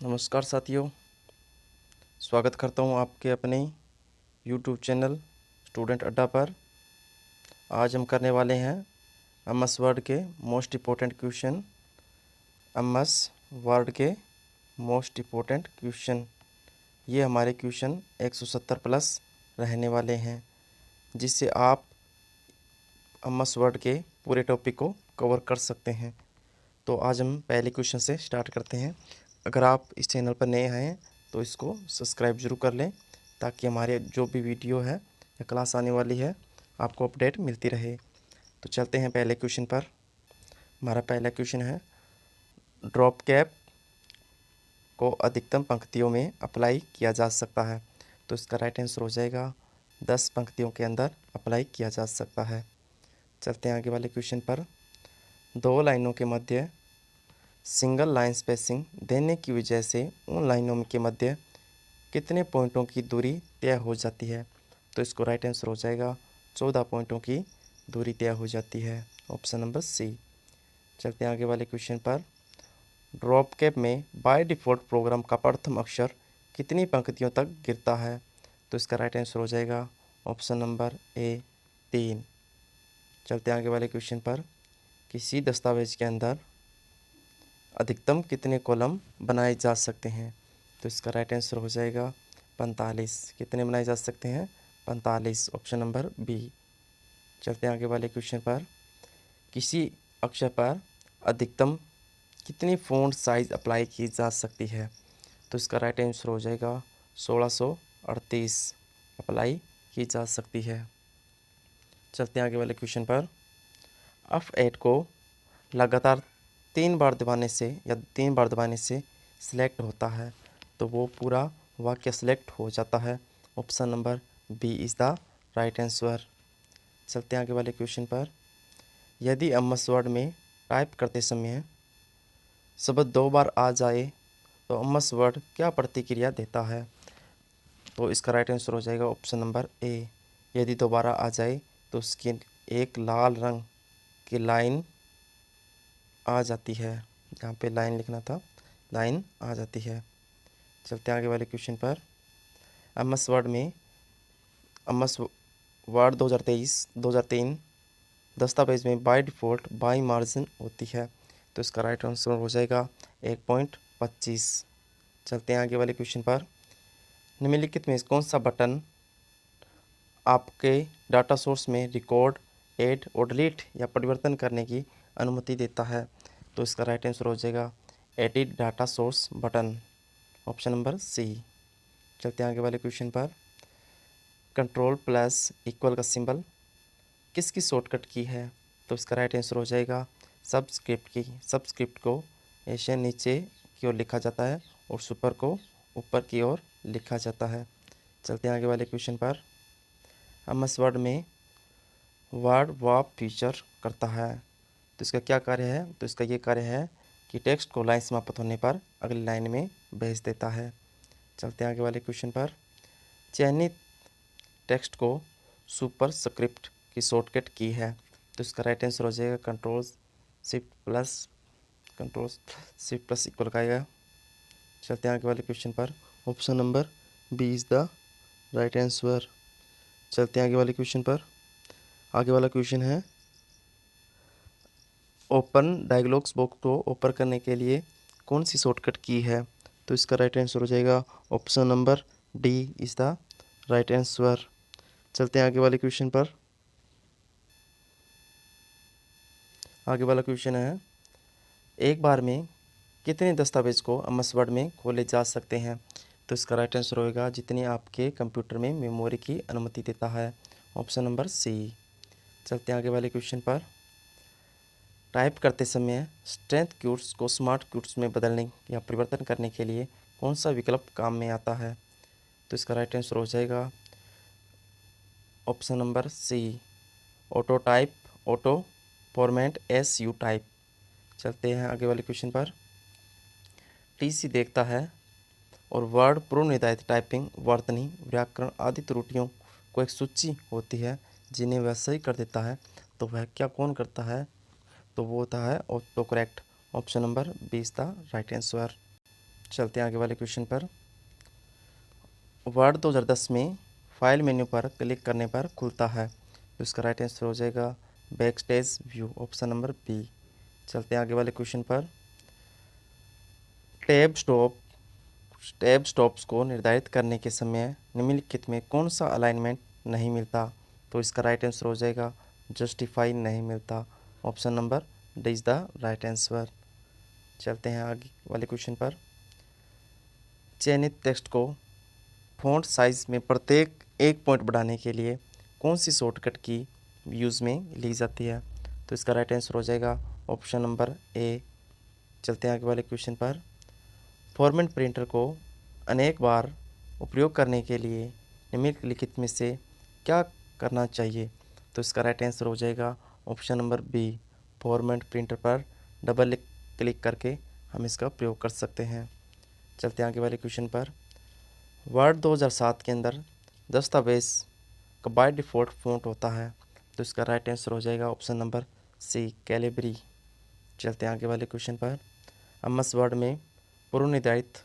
नमस्कार साथियों, स्वागत करता हूं आपके अपने YouTube चैनल स्टूडेंट अड्डा पर। आज हम करने वाले हैं एमएस वर्ड के most important question. MS word के मोस्ट इम्पोर्टेंट क्वेश्चन, ये हमारे क्वेश्चन 170 प्लस रहने वाले हैं, जिससे आप एमएस वर्ड के पूरे टॉपिक को कवर कर सकते हैं। तो आज हम पहले क्वेश्चन से स्टार्ट करते हैं। अगर आप इस चैनल पर नए हैं तो इसको सब्सक्राइब जरूर कर लें, ताकि हमारे जो भी वीडियो है या क्लास आने वाली है आपको अपडेट मिलती रहे। तो चलते हैं पहले क्वेश्चन पर। हमारा पहला क्वेश्चन है, ड्रॉप कैप को अधिकतम पंक्तियों में अप्लाई किया जा सकता है। तो इसका राइट आंसर हो जाएगा 10 पंक्तियों के अंदर अप्लाई किया जा सकता है। चलते हैं आगे वाले क्वेश्चन पर। दो लाइनों के मध्य सिंगल लाइन स्पेसिंग देने की वजह से उन लाइनों के मध्य कितने पॉइंटों की दूरी तय हो जाती है। तो इसको राइट आंसर हो जाएगा 14 पॉइंटों की दूरी तय हो जाती है, ऑप्शन नंबर सी। चलते हैं आगे वाले क्वेश्चन पर। ड्रॉप कैप में बाय डिफ़ॉल्ट प्रोग्राम का प्रथम अक्षर कितनी पंक्तियों तक गिरता है। तो इसका राइट आंसर हो जाएगा ऑप्शन नंबर ए 3। चलते हैं आगे वाले क्वेश्चन पर। किसी दस्तावेज के अंदर अधिकतम कितने कॉलम बनाए जा सकते हैं। तो इसका राइट आंसर हो जाएगा 45। कितने बनाए जा सकते हैं? 45, ऑप्शन नंबर बी। चलते हैं आगे वाले क्वेश्चन पर। किसी अक्षर पर अधिकतम कितनी फ़ॉन्ट साइज़ अप्लाई की जा सकती है। तो इसका राइट आंसर हो जाएगा 1638 अप्लाई की जा सकती है। चलते हैं आगे वाले क्वेश्चन पर। F8 को लगातार 3 बार दबाने से या 3 बार दबाने से सिलेक्ट होता है, तो वो पूरा वाक्य सिलेक्ट हो जाता है, option number B is the right answer. चलते हैं आगे वाले क्वेश्चन पर। यदि एमएस वर्ड में टाइप करते समय शब्द 2 बार आ जाए तो एमएस वर्ड क्या प्रतिक्रिया देता है। तो इसका राइट आंसर हो जाएगा ऑप्शन नंबर ए। यदि दोबारा आ जाए तो उसकी एक लाल रंग की लाइन आ जाती है, यहाँ पे लाइन लिखना था, लाइन आ जाती है। चलते हैं आगे वाले क्वेश्चन पर। एमएस वर्ड में एमएस वर्ड 2023-2003 दस्तावेज में बाय डिफ़ॉल्ट बाई मार्जिन होती है, तो इसका राइट आंसर हो जाएगा 1.25। चलते हैं आगे वाले क्वेश्चन पर। निम्नलिखित में कौन सा बटन आपके डाटा सोर्स में रिकॉर्ड, ऐड और डिलीट या परिवर्तन करने की अनुमति देता है। तो इसका राइट आंसर हो जाएगा edit data source button, option number C. चलते हैं आगे वाले क्वेश्चन पर। कंट्रोल प्लस इक्वल का सिंबल किसकी शॉर्टकट की है। तो इसका राइट आंसर हो जाएगा सबस्क्रिप्ट की। सबस्क्रिप्ट को ऐसे नीचे की ओर लिखा जाता है और सुपर को ऊपर की ओर लिखा जाता है। चलते हैं आगे वाले क्वेश्चन पर। एमएस वर्ड में वर्ड वॉप फीचर करता है, तो इसका क्या कार्य है। तो इसका ये कार्य है कि टेक्स्ट को लाइन समाप्त होने पर अगली लाइन में भेज देता है। चलते हैं आगे वाले क्वेश्चन पर। चयनित टेक्स्ट को सुपर स्क्रिप्ट की शॉर्टकट की है, तो इसका राइट आंसर हो जाएगा कंट्रोल शिफ्ट प्लस इक्वल का आएगा। चलते हैं आगे वाले क्वेश्चन पर। Option number B is the right answer. चलते हैं आगे वाले क्वेश्चन पर। आगे वाला क्वेश्चन है, ओपन डायलॉग्स बॉक्स को ओपन करने के लिए कौन सी शॉर्टकट की है। तो इसका राइट आंसर हो जाएगा option number D is the right answer. चलते हैं आगे वाले क्वेश्चन पर। आगे वाला क्वेश्चन है, एक बार में कितने दस्तावेज को एमएस वर्ड में खोले जा सकते हैं। तो इसका राइट आंसर होगा जितनी आपके कंप्यूटर में मेमोरी की अनुमति देता है, ऑप्शन नंबर सी। चलते हैं आगे वाले क्वेश्चन पर। टाइप करते समय स्ट्रेंथ कीवर्ड्स को स्मार्ट कीवर्ड्स में बदलने या परिवर्तन करने के लिए कौन सा विकल्प काम में आता है। तो इसका राइट आंसर हो जाएगा option number C, auto type, auto format, S U type. चलते हैं आगे वाले क्वेश्चन पर। टीसी देखता है और वर्ड पूर्व निर्धारित टाइपिंग, वर्तनी, व्याकरण आदि त्रुटियों को एक सूची होती है जिन्हें वह सही कर देता है, तो वह क्या कौन करता है। तो वो होता है auto correct, option number B is the right answer. चलते हैं आगे वाले क्वेश्चन पर। वर्ड 2010 में फाइल मेन्यू पर क्लिक करने पर खुलता है, तो इसका राइट आंसर हो जाएगा back stage view, option number B. चलते हैं आगे वाले क्वेश्चन पर। टैब स्टॉप्स को निर्धारित करने के समय निम्नलिखित में कौन सा अलाइनमेंट नहीं मिलता, तो इसका राइट आंसर हो जाएगा जस्टिफाई नहीं मिलता, option number D is the right answer. चलते हैं आगे वाले क्वेश्चन पर। चयनित टेक्स्ट को फ़ॉन्ट साइज में प्रत्येक 1 पॉइंट बढ़ाने के लिए कौन सी शॉर्टकट की यूज़ में ली जाती है, तो इसका राइट आंसर हो जाएगा ऑप्शन नंबर ए। चलते हैं आगे वाले क्वेश्चन पर। फॉर्मेट प्रिंटर को अनेक बार उपयोग करने के लिए निम्नलिखित में से क्या करना चाहिए, तो इसका राइट आंसर हो जाएगा option number B. Format printer पर डबल क्लिक करके हम इसका प्रयोग कर सकते हैं। चलते हैं आगे वाले क्वेश्चन पर। वर्ड 2007 के अंदर दस्तावेज का बाय डिफ़ॉल्ट फ़ॉन्ट होता है, तो इसका राइट आंसर हो जाएगा ऑप्शन नंबर सी कैलिब्री। चलते हैं आगे वाले क्वेश्चन पर। एमएस वर्ड में पूर्व निर्धारित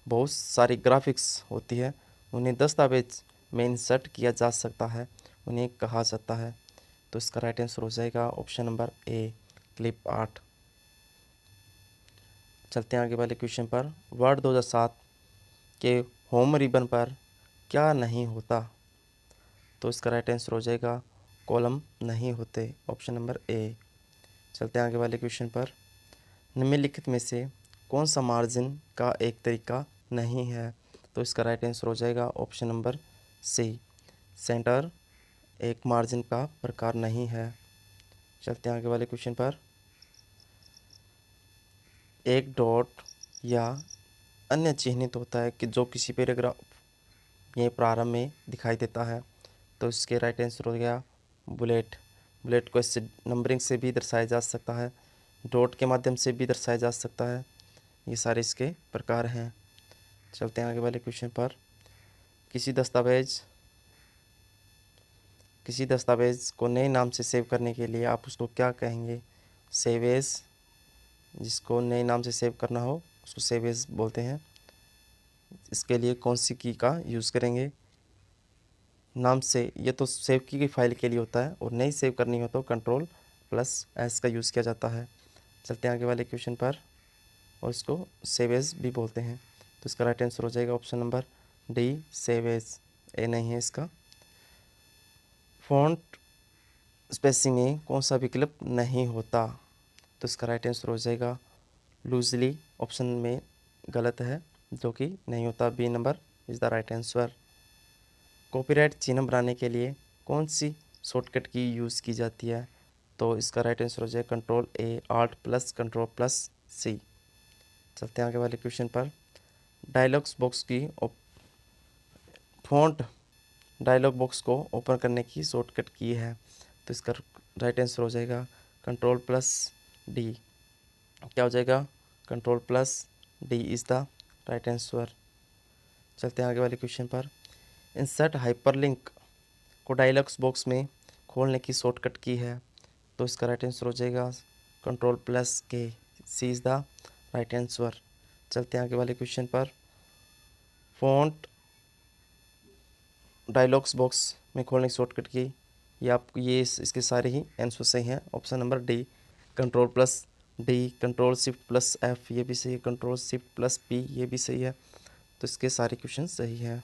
बहुत सारी ग्राफिक्स होती है, उन्हें दस्तावेज में इंसर्ट किया जा सकता है, उन्हें कहा जाता है, तो इसका राइट आंसर हो जाएगा ऑप्शन नंबर ए क्लिप आर्ट। चलते हैं आगे वाले क्वेश्चन पर। वर्ड 2007 के होम रिबन पर क्या नहीं होता, तो इसका राइट आंसर हो जाएगा कॉलम नहीं होते, ऑप्शन नंबर ए। चलते हैं आगे वाले क्वेश्चन पर। निम्नलिखित में से कौन सा मार्जिन का एक तरीका नहीं है, तो इसका राइट आंसर हो जाएगा ऑप्शन नंबर सी सेंटर एक मार्जिन का प्रकार नहीं है। चलते हैं आगे वाले क्वेश्चन पर। एक डॉट या अन्य चिन्हित होता है कि जो किसी पैराग्राफ ये प्रारंभ में दिखाई देता है, तो इसके राइट आंसर हो गया बुलेट। बुलेट को इससे नंबरिंग से भी दर्शाया जा सकता है, डॉट के माध्यम से भी दर्शाया जा सकता है, ये सारे इसके प्रकार हैं। चलते हैं आगे वाले क्वेश्चन पर। किसी दस्तावेज को नए नाम से सेव करने के लिए आप उसको क्या कहेंगे? सेव एज, जिसको नए नाम से सेव करना हो उसको सेव एज बोलते हैं। इसके लिए कौन सी की का यूज़ करेंगे? नाम से, ये तो सेव की गई फाइल के लिए होता है, और नई सेव करनी हो तो Ctrl+S का यूज़ किया जाता है। चलते हैं आगे वाले क्वेश्चन पर, और इसको सेव एज भी बोलते हैं, तो इसका राइट आंसर हो जाएगा option number D save as, A नहीं है इसका। फॉन्ट स्पेसिंग में कौन सा विकल्प नहीं होता, तो इसका राइट आंसर हो जाएगा लूजली, ऑप्शन में गलत है जो कि नहीं होता, B number is the right answer. Copyright चिन्ह बनाने के लिए कौन सी शॉर्टकट की यूज़ की जाती है, तो इसका राइट आंसर हो जाएगा Ctrl+A Alt+Ctrl+C। चलते हैं आगे वाले क्वेश्चन पर। डायलॉग्स बॉक्स की फॉन्ट डायलॉग बॉक्स को ओपन करने की शॉर्टकट की है, तो इसका राइट आंसर हो जाएगा Ctrl+D। क्या हो जाएगा? Ctrl+D is the right answer. चलते हैं आगे वाले क्वेश्चन पर। इंसर्ट हाइपरलिंक को डायलॉग्स बॉक्स में खोलने की शॉर्टकट की है, तो इसका राइट आंसर हो जाएगा Ctrl+K, C is the right answer. चलते हैं आगे वाले क्वेश्चन पर। फॉन्ट डायलॉग्स बॉक्स में खोलने की शॉर्टकट की, ये इसके सारे ही आंसर सही हैं, option number D Ctrl+D, Ctrl+Shift+F ये भी सही है, Ctrl+Shift+P ये भी सही है, तो इसके सारे क्वेश्चन सही हैं।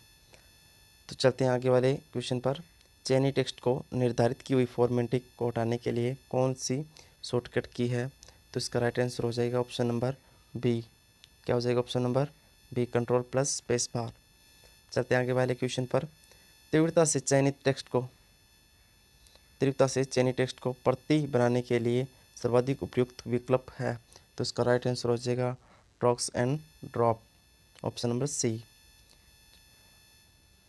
तो चलते हैं आगे वाले क्वेश्चन पर। चयनी टेक्स्ट को निर्धारित की हुई फॉर्मेटिंग को हटाने के लिए कौन सी शॉर्टकट की है, तो इसका राइट आंसर हो जाएगा ऑप्शन नंबर बी। क्या हो जाएगा ऑप्शन नंबर बी Ctrl+Spacebar। चलते हैं आगे वाले क्वेश्चन पर। तीव्रता से चयनित टेक्स्ट को प्रति बनाने के लिए सर्वाधिक उपयुक्त विकल्प है, तो इसका राइट आंसर हो जाएगा drag and drop, option number C.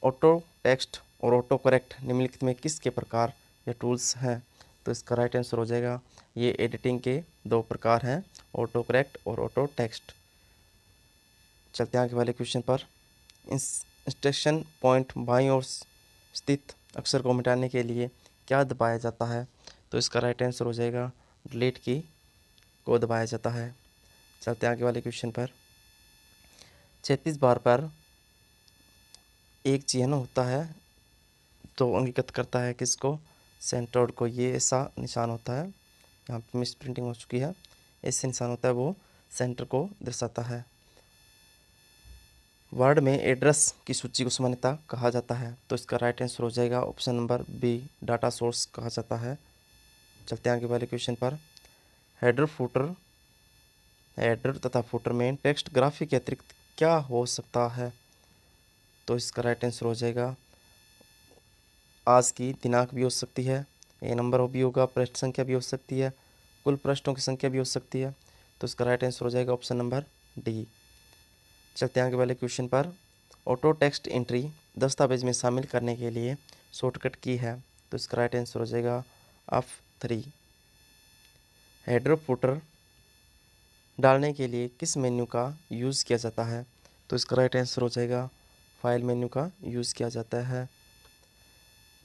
Auto text और ऑटो करेक्ट निम्नलिखित में किसके प्रकार या टूल्स हैं, तो इसका राइट आंसर हो जाएगा ये एडिटिंग के 2 प्रकार हैं, ऑटो करेक्ट और ऑटो टेक्स्ट। चलते हैं आगे वाले क्वेश्चन पर। इंस्ट्रक्शन पॉइंट बाईं ओर स्थित अक्षर को मिटाने के लिए क्या दबाया जाता है, तो इसका राइट आंसर हो जाएगा डिलीट की को दबाया जाता है। चलते हैं आगे वाले क्वेश्चन पर। 36 बार पर एक चिन्ह होता है तो अंकित करता है किसको, सेंट्रोइड को। ये ऐसा निशान होता है, यहाँ पे मिस प्रिंटिंग हो चुकी है, ऐसे निशान होता है वो सेंटर को दर्शाता है। वर्ड में एड्रेस की सूची को सामान्यतः कहा जाता है, तो इसका राइट आंसर हो जाएगा option number B, data source कहा जाता है। चलते हैं आगे वाले क्वेश्चन पर। हेडर तथा फुटर में टेक्स्ट ग्राफिक के अतिरिक्त क्या हो सकता है, तो इसका राइट आंसर हो जाएगा आज की दिनांक भी हो सकती है, ए नंबर भी होगा, पृष्ठ संख्या भी हो सकती है, कुल पृष्ठों की संख्या भी हो सकती है, तो इसका राइट आंसर हो जाएगा ऑप्शन नंबर डी। चलते हैं आगे वाले क्वेश्चन पर। ऑटो टेक्स्ट एंट्री दस्तावेज में शामिल करने के लिए शॉर्टकट की है, तो इसका राइट आंसर हो जाएगा F3। हेडर फुटर डालने के लिए किस मेन्यू का यूज़ किया जाता है, तो इसका राइट आंसर हो जाएगा फाइल मेन्यू का यूज़ किया जाता है।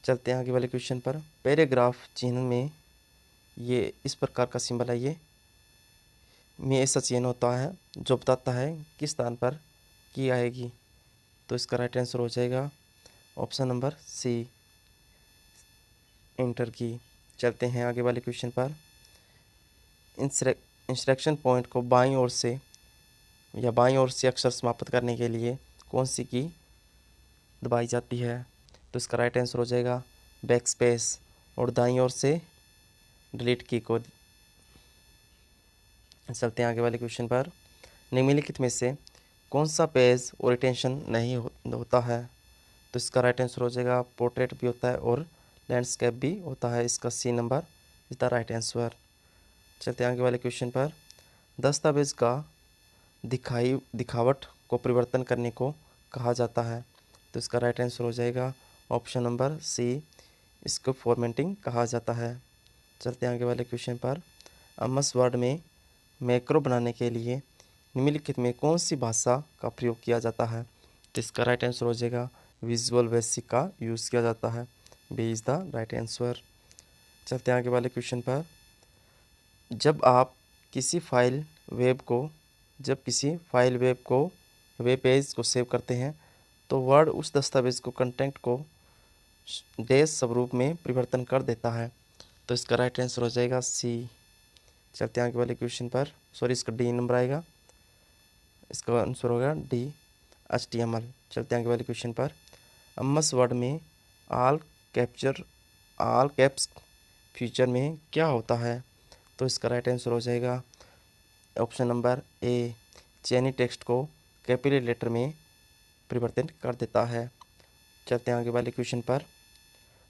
चलते हैं आगे वाले क्वेश्चन पर। पैराग्राफ चिन्ह में ये इस प्रकार का सिंबल है, ये में ऐसा चिन्ह होता है जो बताता है किस स्थान पर की आएगी, तो इसका राइट आंसर हो जाएगा ऑप्शन नंबर सी, इंटर की। चलते हैं आगे वाले क्वेश्चन पर। इंस्ट्रक्शन पॉइंट को बाईं ओर से अक्षर समाप्त करने के लिए कौन सी की दबाई जाती है, तो इसका राइट आंसर हो जाएगा बैक स्पेस, और दाईं ओर से डिलीट की को। चलते हैं आगे वाले क्वेश्चन पर। निम्नलिखित में से कौन सा पेज ओरिएंटेशन नहीं होता है, तो इसका राइट आंसर हो जाएगा पोर्ट्रेट भी होता है और लैंडस्केप भी होता है, इसका C number is the right answer. चलते हैं आगे वाले क्वेश्चन पर। दस्तावेज का दिखावट को परिवर्तन करने को कहा जाता है, तो इसका राइट आंसर हो जाएगा ऑप्शन नंबर सी, इसको फॉर्मेटिंग कहा जाता है। चलते हैं आगे वाले क्वेश्चन पर। एमएस वर्ड में मैक्रो बनाने के लिए निम्नलिखित में कौन सी भाषा का प्रयोग किया जाता है, तो इसका राइट आंसर हो जाएगा विजुअल बेसिक का यूज़ किया जाता है, B is the right answer. चलते हैं आगे वाले क्वेश्चन पर। जब किसी फाइल वेब को वेब पेज को सेव करते हैं तो वर्ड उस दस्तावेज को कंटेंट को डैश स्वरूप में परिवर्तन कर देता है, तो इसका राइट आंसर हो जाएगा सी। चलते हैं आगे वाले क्वेश्चन पर। इसका डी नंबर आएगा, इसका आंसर होगा डी, HTML। चलते हैं आगे वाले क्वेश्चन पर। एमएस वर्ड में ऑल कैप्स फीचर में क्या होता है, तो इसका राइट आंसर हो जाएगा ऑप्शन नंबर ए, चयनित टेक्स्ट को कैपिटल लेटर में परिवर्तित कर देता है। चलते हैं आगे वाले क्वेश्चन पर।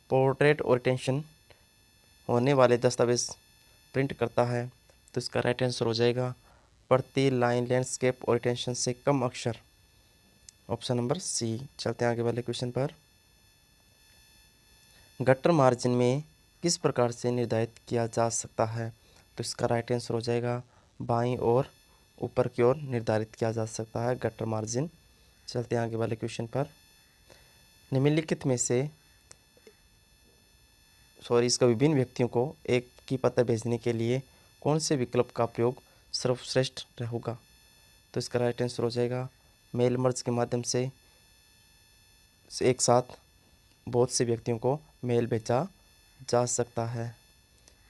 पोर्ट्रेट ओरिएंटेशन होने वाले दस्तावेज प्रिंट करता है, तो इसका राइट आंसर हो जाएगा प्रति लाइन लैंडस्केप ओरिएंटेशन से कम अक्षर, ऑप्शन नंबर सी। चलते हैं आगे वाले क्वेश्चन पर। गटर मार्जिन में किस प्रकार से निर्धारित किया जा सकता है, तो इसका राइट आंसर हो जाएगा बाईं और ऊपर की ओर निर्धारित किया जा सकता है गटर मार्जिन। चलते हैं आगे वाले क्वेश्चन पर। निम्नलिखित में से इसका विभिन्न व्यक्तियों को एक की पत्र भेजने के लिए कौन से विकल्प का प्रयोग सर्वश्रेष्ठ होगा, तो इसका राइट आंसर हो जाएगा मेल मर्ज के माध्यम से एक साथ बहुत से व्यक्तियों को मेल भेजा जा सकता है।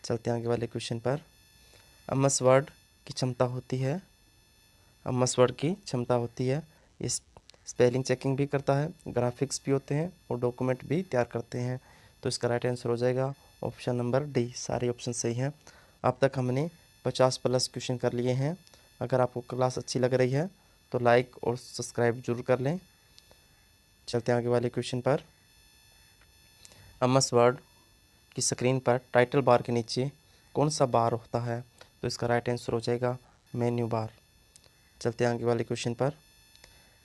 चलते हैं आगे वाले क्वेश्चन पर। एमएस वर्ड की क्षमता होती है, इस स्पेलिंग चेकिंग भी करता है, ग्राफिक्स भी होते हैं और डॉक्यूमेंट भी तैयार करते हैं, तो इसका राइट आंसर हो जाएगा ऑप्शन नंबर डी। सारे ऑप्शन सही हैं। अब तक हमने 50+ क्वेश्चन कर लिए हैं। अगर आपको क्लास अच्छी लग रही है तो लाइक और सब्सक्राइब जरूर कर लें। चलते हैं आगे वाले क्वेश्चन पर। एमएस वर्ड की स्क्रीन पर टाइटल बार के नीचे कौन सा बार होता है, तो इसका राइट आंसर हो जाएगा मेन्यू बार। चलते हैं आगे वाले क्वेश्चन पर।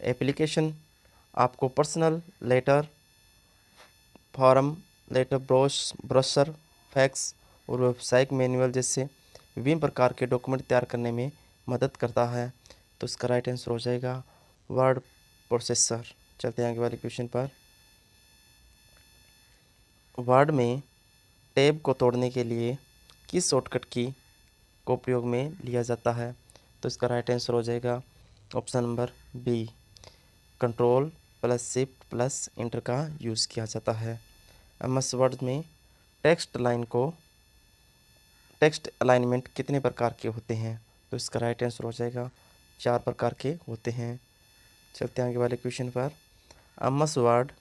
एप्लीकेशन आपको personal letter, form letter, brochure, fax और व्यावसायिक मैनुअल जैसे विभिन्न प्रकार के डॉक्यूमेंट तैयार करने में मदद करता है, तो इसका राइट आंसर हो जाएगा वर्ड प्रोसेसर। चलते हैं आगे वाले क्वेश्चन पर। वर्ड में टैब को तोड़ने के लिए किस शॉर्टकट की को प्रयोग में लिया जाता है, तो इसका राइट आंसर हो जाएगा option number B, control plus shift plus enter का यूज़ किया जाता है। एमएस वर्ड में टेक्स्ट अलाइनमेंट कितने प्रकार के होते हैं? तो इसका राइट आंसर हो जाएगा 4 प्रकार के होते हैं। चलते हैं आगे वाले क्वेश्चन पर। एमएस वर्ड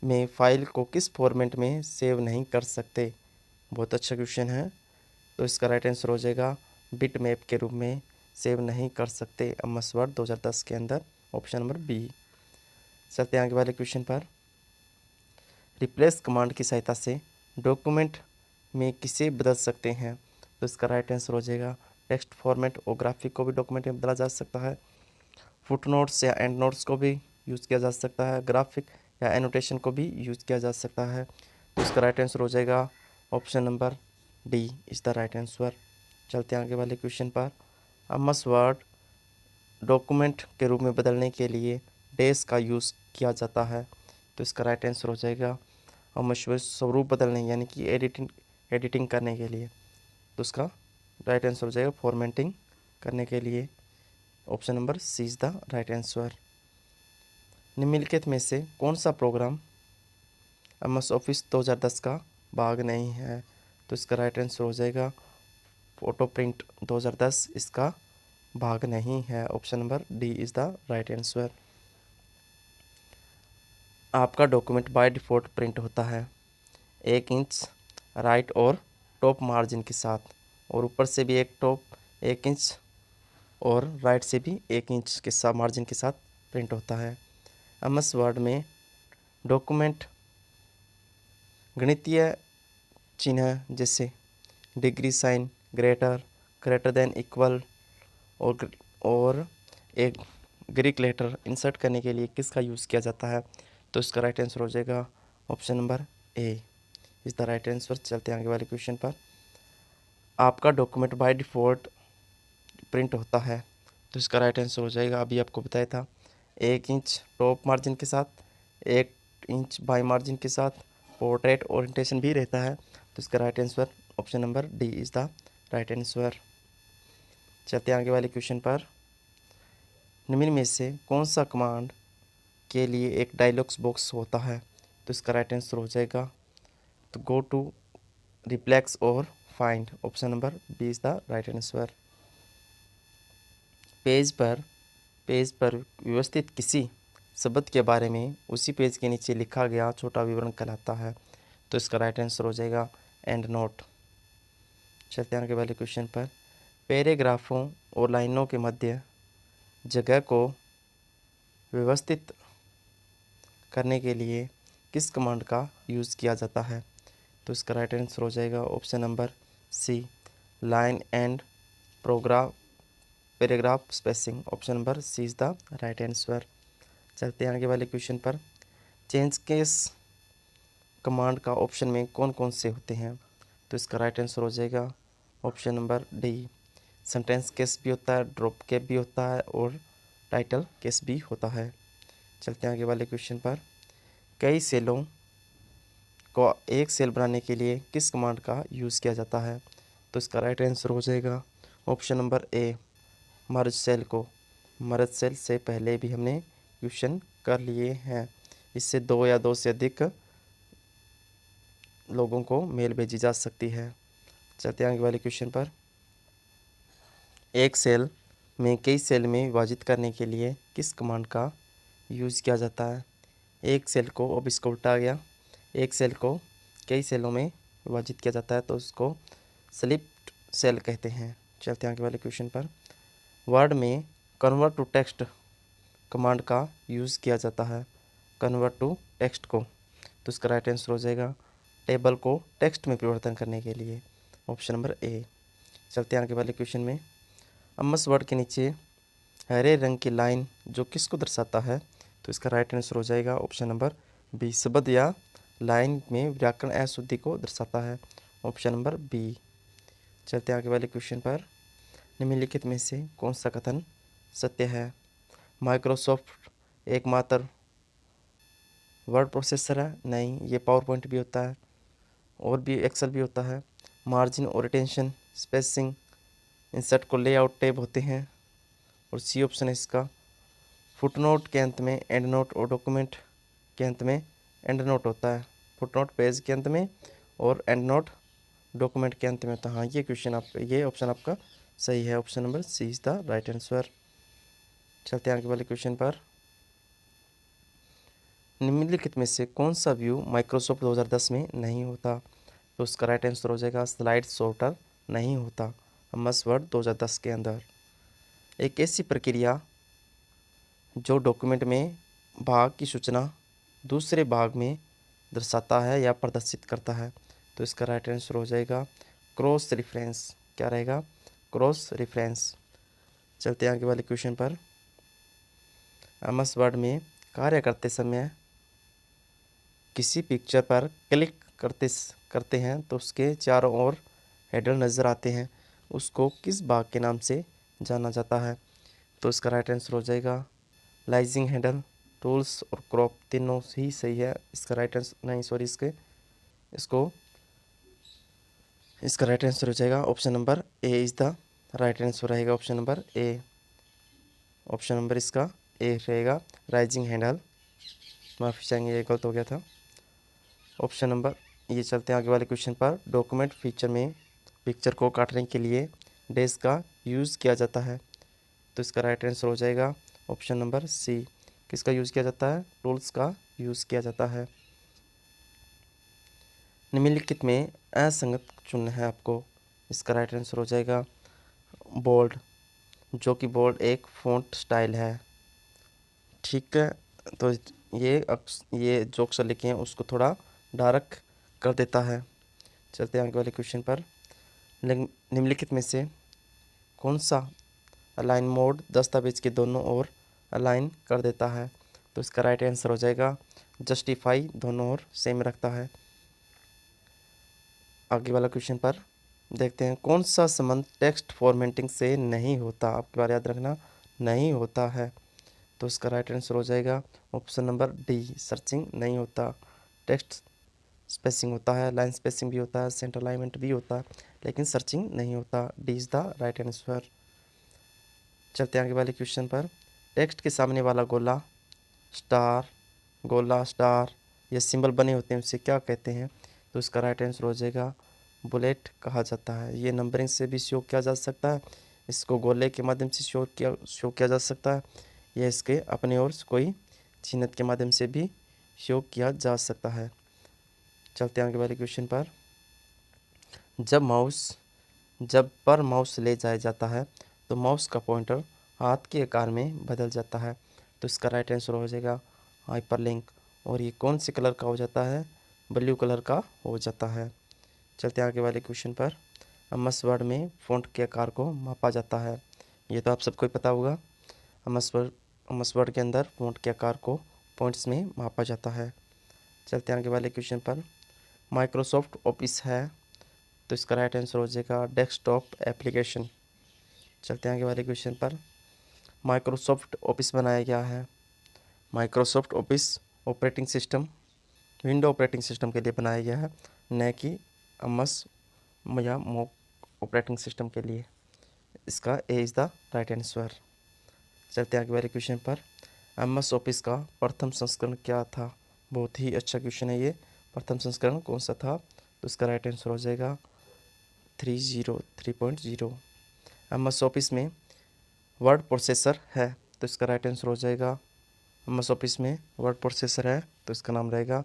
में फाइल को किस फॉर्मेट में सेव नहीं कर सकते? बहुत अच्छा क्वेश्चन है। तो इसका राइट आंसर हो जाएगा बिट मैप के रूप में सेव नहीं कर सकते एमएस वर्ड 2010 के अंदर, ऑप्शन नंबर बी। चलते हैं आगे वाले क्वेश्चन पर। रिप्लेस कमांड की सहायता से डॉक्यूमेंट में किसे बदल सकते हैं? तो इसका राइट आंसर हो जाएगा टेक्स्ट फॉर्मेट और ग्राफिक को भी डॉक्यूमेंट में बदला जा सकता है। फुटनोट्स या एंड नोट्स को भी यूज़ किया जा सकता है। ग्राफिक या एनोटेशन को भी यूज़ किया जा सकता है। तो इसका राइट आंसर हो जाएगा option number D is the right answer. चलते हैं आगे वाले क्वेश्चन पर। एमएस वर्ड डॉक्यूमेंट के रूप में बदलने के लिए डेस का यूज़ किया जाता है। तो इसका राइट आंसर हो जाएगा एमएस वर्ड स्वरूप बदलने यानी कि एडिटिंग करने के लिए। तो उसका राइट आंसर हो जाएगा फॉर्मेटिंग करने के लिए, option number C is the right answer. निम्नलिखित में से कौन सा प्रोग्राम एमएस ऑफिस 2010 का भाग नहीं है? तो इसका राइट आंसर हो जाएगा फोटो प्रिंट 2010 इसका भाग नहीं है, option number D is the right answer. आपका डॉक्यूमेंट बाय डिफ़ॉल्ट प्रिंट होता है 1 इंच राइट और टॉप मार्जिन के साथ, और ऊपर से भी 1 इंच और राइट से भी 1 इंच के साथ मार्जिन के साथ प्रिंट होता है। एमएस वर्ड में डॉक्यूमेंट गणितीय चिन्ह जैसे degree sine, greater than, equal और एक ग्रीक लेटर इंसर्ट करने के लिए किसका यूज़ किया जाता है? तो इसका राइट आंसर हो जाएगा option number A is the right answer. चलते हैं आगे वाले क्वेश्चन पर। आपका डॉक्यूमेंट बाय डिफ़ॉल्ट प्रिंट होता है, तो इसका राइट आंसर हो जाएगा, अभी आपको बताया था, 1 इंच टॉप मार्जिन के साथ, 1 इंच बाई मार्जिन के साथ, पोर्ट्रेट ओरिएंटेशन भी रहता है। तो इसका right answer option number D is the right answer. चलते हैं आगे वाले क्वेश्चन पर। निम्न में से कौन सा कमांड के लिए एक डायलॉग्स बॉक्स होता है? तो इसका राइट आंसर हो जाएगा तो गो टू, रिप्लेक्स और find, option number B is the right answer. Page पर व्यवस्थित किसी शब्द के बारे में उसी पेज के नीचे लिखा गया छोटा विवरण कहलाता है। तो इसका राइट आंसर हो जाएगा एंड नोट। चलते हैं आगे वाले क्वेश्चन पर। पैराग्राफों और लाइनों के मध्य जगह को व्यवस्थित करने के लिए किस कमांड का यूज़ किया जाता है? तो इसका राइट आंसर हो जाएगा option number C, line and paragraph spacing, option number C is the right answer. चलते हैं आगे वाले क्वेश्चन पर। चेंज केस कमांड का ऑप्शन में कौन कौन से होते हैं? तो इसका राइट आंसर हो जाएगा option number D, sentence case भी होता है, ड्रॉप केस भी होता है और टाइटल केस भी होता है। चलते हैं आगे वाले क्वेश्चन पर। कई सेलों को एक सेल बनाने के लिए किस कमांड का यूज़ किया जाता है? तो इसका राइट आंसर हो जाएगा option number A, merge cell को। मर्ज सेल से पहले भी हमने क्वेश्चन कर लिए हैं। इससे 2 या 2 से अधिक लोगों को मेल भेजी जा सकती है। चलते हैं आगे वाले क्वेश्चन पर। एक सेल में कई सेल में विभाजित करने के लिए किस कमांड का यूज़ किया जाता है? एक सेल को, अब इसको उल्टा गया, एक सेल को कई सेलों में विभाजित किया जाता है तो उसको स्लिप्ड सेल कहते हैं। चलते हैं आगे वाले क्वेश्चन पर। वर्ड में कन्वर्ट टू टेक्स्ट कमांड का यूज़ किया जाता है, कन्वर्ट टू टेक्स्ट को। तो इसका राइट आंसर हो जाएगा टेबल को टेक्स्ट में परिवर्तन करने के लिए, ऑप्शन नंबर ए। चलते हैं आगे वाले क्वेश्चन में। एमएस वर्ड के नीचे हरे रंग की लाइन जो किसको दर्शाता है? तो इसका राइट आंसर हो जाएगा ऑप्शन नंबर बी, शब्द या लाइन में व्याकरण अशुद्धि को दर्शाता है, ऑप्शन नंबर बी। चलते हैं आगे वाले क्वेश्चन पर। निम्नलिखित में से कौन सा कथन सत्य है? माइक्रोसॉफ्ट एकमात्र वर्ड प्रोसेसर है? नहीं, ये पावर पॉइंट भी होता है और भी एक्सेल भी होता है। मार्जिन और रिटेंशन, स्पेसिंग, इंसर्ट को लेआउट टैब होते हैं, और सी ऑप्शन है इसका फुटनोट के अंत में एंड नोट और डॉक्यूमेंट के अंत में एंड नोट होता है। फुटनोट पेज के अंत में और एंड नोट डॉक्यूमेंट के अंत में होता है। हाँ, ये ऑप्शन आपका सही है। Option number C is the right answer. चलते हैं आगे वाले क्वेश्चन पर। निम्नलिखित में से कौन सा व्यू माइक्रोसॉफ्ट 2010 में नहीं होता? तो उसका राइट आंसर हो जाएगा स्लाइड सॉर्टर नहीं होता एमएस वर्ड 2010 के अंदर। एक ऐसी प्रक्रिया जो डॉक्यूमेंट में भाग की सूचना दूसरे भाग में दर्शाता है या प्रदर्शित करता है। तो इसका राइट आंसर हो जाएगा क्रॉस रेफरेंस। क्या रहेगा? Cross reference. चलते हैं आगे वाले क्वेश्चन पर। एमएस वर्ड में कार्य करते समय किसी पिक्चर पर क्लिक करते हैं तो उसके चारों ओर हेडर नज़र आते हैं, उसको किस भाग के नाम से जाना जाता है? तो इसका राइट आंसर हो जाएगा लाइजिंग हैंडल, टूल्स और क्रॉप, तीनों ही सही है। इसका राइट आंसर नहीं, सॉरी, इसका राइट आंसर हो जाएगा option number A is the right answer रहेगा। Option number A, option number इसका ए रहेगा राइजिंग हैंडल। माफ़ी चाहेंगे, ये गलत हो गया था। ऑप्शन नंबर ये। चलते हैं आगे वाले क्वेश्चन पर। डॉक्यूमेंट फीचर में पिक्चर को काटने के लिए डैश का यूज़ किया जाता है। तो इसका राइट आंसर हो जाएगा ऑप्शन नंबर सी। किसका यूज़ किया जाता है? टूल्स का यूज़ किया जाता है। निम्नलिखित में असंगत चुनना है आपको। इसका राइट आंसर हो जाएगा बोल्ड, जो कि बोल्ड एक फ़ॉन्ट स्टाइल है। ठीक है, तो ये जो अक्षर लिखे हैं उसको थोड़ा डार्क कर देता है। चलते हैं आगे वाले क्वेश्चन पर। निम्नलिखित में से कौन सा अलाइन मोड दस्तावेज के दोनों ओर अलाइन कर देता है? तो इसका राइट आंसर हो जाएगा जस्टिफाई, दोनों ओर सेम रखता है। आगे वाला क्वेश्चन पर देखते हैं। कौन सा संबंध टेक्स्ट फॉर्मेटिंग से नहीं होता? आपकी बार याद रखना, नहीं होता है। तो इसका राइट आंसर हो जाएगा ऑप्शन नंबर डी, सर्चिंग नहीं होता। टेक्स्ट स्पेसिंग होता है, लाइन स्पेसिंग भी होता है, सेंटर अलाइनमेंट भी होता है, लेकिन सर्चिंग नहीं होता। D is the right answer. चलते हैं आगे वाले क्वेश्चन पर। टेक्स्ट के सामने वाला गोला स्टार ये सिंबल बने होते हैं, उसे क्या कहते हैं? तो इसका राइट आंसर हो जाएगा बुलेट कहा जाता है। ये नंबरिंग से भी शो किया जा सकता है, इसको गोले के माध्यम से शो किया जा सकता है, या इसके अपने ओर कोई चिन्ह के माध्यम से भी शो किया जा सकता है। चलते हैं आगे वाले क्वेश्चन पर। जब पर माउस ले जाया जाता है तो माउस का पॉइंटर हाथ के आकार में बदल जाता है। तो इसका राइट आंसर हो जाएगा हाइपरलिंक। और ये कौन से कलर का हो जाता है? ब्लू कलर का हो जाता है। चलते हैं आगे वाले क्वेश्चन पर। एमएस वर्ड में फ़ॉन्ट के आकार को मापा जाता है। ये तो आप सबको ही पता होगा। एमएस वर्ड के अंदर फ़ॉन्ट के आकार को पॉइंट्स में मापा जाता है। चलते हैं आगे वाले क्वेश्चन पर। माइक्रोसॉफ्ट ऑफिस है, तो इसका राइट आंसर हो जाएगा डेस्कटॉप एप्लीकेशन। चलते हैं आगे वाले क्वेश्चन पर। माइक्रोसॉफ्ट ऑफिस बनाया गया है। Microsoft office operating system, window operating system के लिए बनाया गया है, न कि एमएस या मॉक ऑपरेटिंग सिस्टम के लिए। इसका ए इज़ द राइट आंसर। चलते हैं आगे वाले क्वेश्चन पर। एमएस ऑफिस का प्रथम संस्करण क्या था? बहुत ही अच्छा क्वेश्चन है ये। प्रथम संस्करण कौन सा था? तो इसका राइट आंसर हो जाएगा 3.0। एमएस ऑफिस में वर्ड प्रोसेसर है, तो इसका राइट आंसर हो जाएगा एमएस ऑफिस में वर्ड प्रोसेसर है, तो इसका नाम रहेगा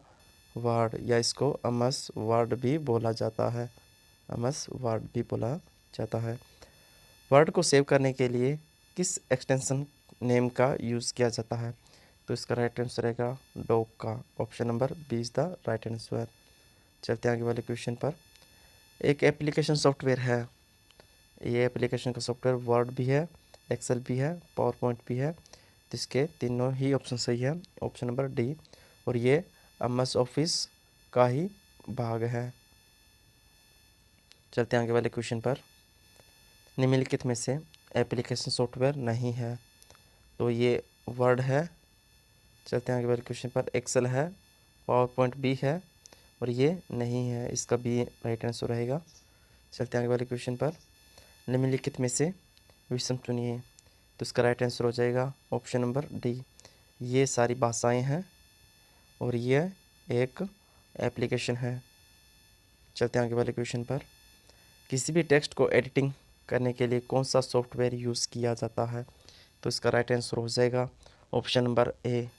वर्ड, या इसको एमएस वर्ड भी बोला जाता है। एमएस वर्ड भी बोला जाता है। वर्ड को सेव करने के लिए किस एक्सटेंशन नेम का यूज़ किया जाता है? तो इसका राइट आंसर रहेगा डॉक का। Option number B is the right answer. चलते हैं आगे वाले क्वेश्चन पर। एक एप्लीकेशन सॉफ्टवेयर है, ये एप्लीकेशन का सॉफ्टवेयर वर्ड भी है, एक्सेल भी है, पावर पॉइंट भी है, जिसके तीनों ही ऑप्शन सही है। Option number D. और ये एमएस ऑफिस का ही भाग है। चलते हैं आगे वाले क्वेश्चन पर। निम्नलिखित में से एप्लीकेशन सॉफ्टवेयर नहीं है, तो ये वर्ड है। चलते हैं आगे वाले क्वेश्चन पर। एक्सेल है, पावर पॉइंट भी है, और ये नहीं है, इसका भी राइट आंसर रहेगा। चलते हैं आगे वाले क्वेश्चन पर। निम्नलिखित में से विषम चुनिए। तो इसका राइट आंसर हो जाएगा ऑप्शन नंबर डी। ये सारी भाषाएं हैं और ये एक एप्लीकेशन है। चलते हैं आगे वाले क्वेश्चन पर। किसी भी टेक्स्ट को एडिटिंग करने के लिए कौन सा सॉफ्टवेयर यूज़ किया जाता है? तो इसका राइट आंसर हो जाएगा ऑप्शन नंबर ए।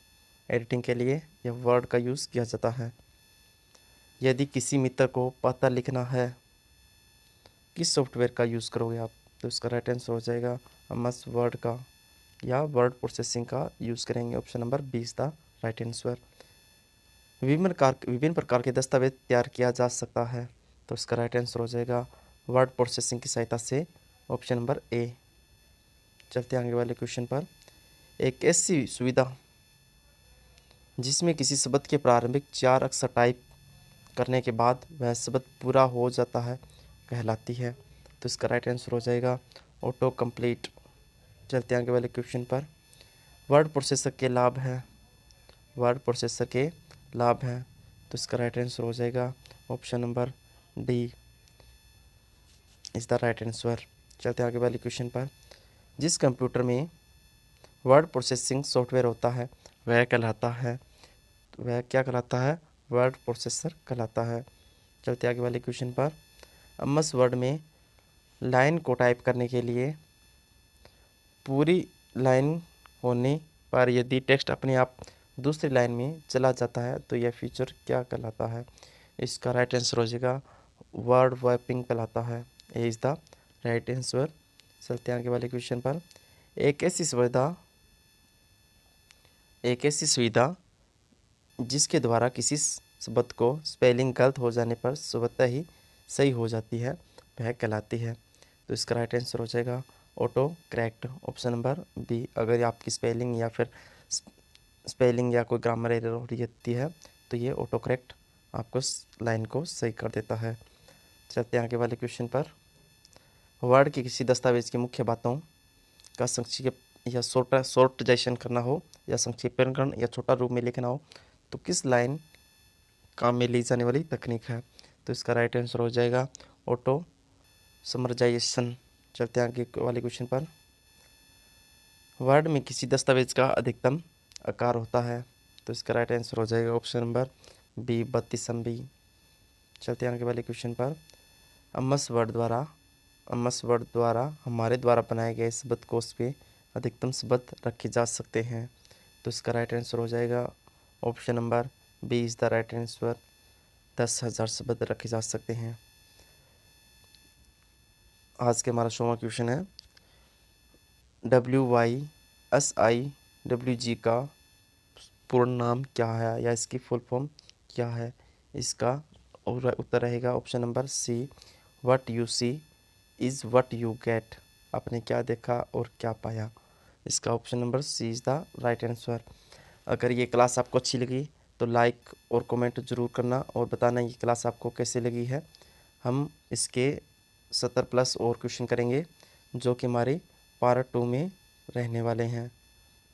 एडिटिंग के लिए यह वर्ड का यूज़ किया जाता है। यदि किसी मित्र को पत्र लिखना है, किस सॉफ्टवेयर का यूज़ करोगे आप? तो इसका राइट आंसर हो जाएगा एमएस वर्ड का या वर्ड प्रोसेसिंग का यूज़ करेंगे। Option number B is the right answer. विभिन्न प्रकार के दस्तावेज तैयार किया जा सकता है। तो इसका राइट आंसर हो जाएगा वर्ड प्रोसेसिंग की सहायता से। ऑप्शन नंबर ए। चलते हैं आगे वाले क्वेश्चन पर। एक ऐसी सुविधा जिसमें किसी शब्द के प्रारंभिक 4 अक्षर टाइप करने के बाद वह शब्द पूरा हो जाता है कहलाती है। तो इसका राइट आंसर हो जाएगा ऑटो कंप्लीट। चलते हैं आगे वाले क्वेश्चन पर। वर्ड प्रोसेसर के लाभ है। वर्ड प्रोसेसर के लाभ हैं। तो इसका राइट आंसर हो जाएगा option number D is the right answer. चलते हैं आगे वाले क्वेश्चन पर। जिस कंप्यूटर में वर्ड प्रोसेसिंग सॉफ्टवेयर होता है वह क्या कहलाता है? वर्ड प्रोसेसर कहलाता है। चलते आगे वाले क्वेश्चन पर। एमएस वर्ड में लाइन को टाइप करने के लिए पूरी लाइन होने पर यदि टेक्स्ट अपने आप दूसरी लाइन में चला जाता है तो यह फीचर क्या कहलाता है? इसका राइट आंसर हो जाएगा वर्ड वैपिंग कहलाता है। ए इज़ द राइट आंसर। चलते हैं आगे वाले क्वेश्चन पर। एक ऐसी सुविधा जिसके द्वारा किसी शब्द को स्पेलिंग गलत हो जाने पर स्वतः ही सही हो जाती है वह कहलाती है। तो इसका राइट आंसर हो जाएगा auto correct. Option number B. अगर आपकी स्पेलिंग या फिर स्पेलिंग या कोई ग्रामर एरर हो रही है तो ये ऑटो करेक्ट आपको लाइन को सही कर देता है। चलते हैं आगे वाले क्वेश्चन पर। वर्ड के किसी दस्तावेज की मुख्य बातों का संक्षिप्त या शॉर्टाइजेशन करना हो या संक्षेपीकरण या छोटा रूप में लिखना हो तो किस लाइन काम में ली जाने वाली तकनीक है? तो इसका राइट आंसर हो जाएगा ऑटो समराइजेशन। चलते हैं आगे वाले क्वेश्चन पर। वर्ड में किसी दस्तावेज का अधिकतम आकार होता है। तो इसका राइट आंसर हो जाएगा ऑप्शन नंबर बी 32 MB। चलते हैं आगे वाले क्वेश्चन पर। एमएस वर्ड द्वारा हमारे द्वारा बनाए गए शब्दकोश पे अधिकतम शब्द रखे जा सकते हैं। तो इसका राइट आंसर हो जाएगा option number B is the right answer. 10,000 शब्द रखे जा सकते हैं। आज के हमारा 6वां क्वेश्चन है WYSIWG का पूर्ण नाम क्या है या इसकी फुल फॉर्म क्या है? इसका उत्तर रहेगा option number C. What you see is what you get. आपने क्या देखा और क्या पाया। इसका option number C is the right answer. अगर ये क्लास आपको अच्छी लगी तो लाइक और कमेंट ज़रूर करना और बताना ये क्लास आपको कैसे लगी है। हम इसके 70+ और क्वेश्चन करेंगे जो कि हमारे पार्ट 2 में रहने वाले हैं,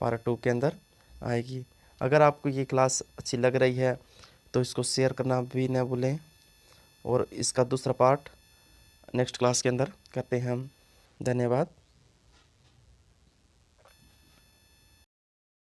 पार्ट 2 के अंदर आएगी। अगर आपको ये क्लास अच्छी लग रही है तो इसको शेयर करना भी न भूलें और इसका दूसरा पार्ट नेक्स्ट क्लास के अंदर करते हैं हम। धन्यवाद।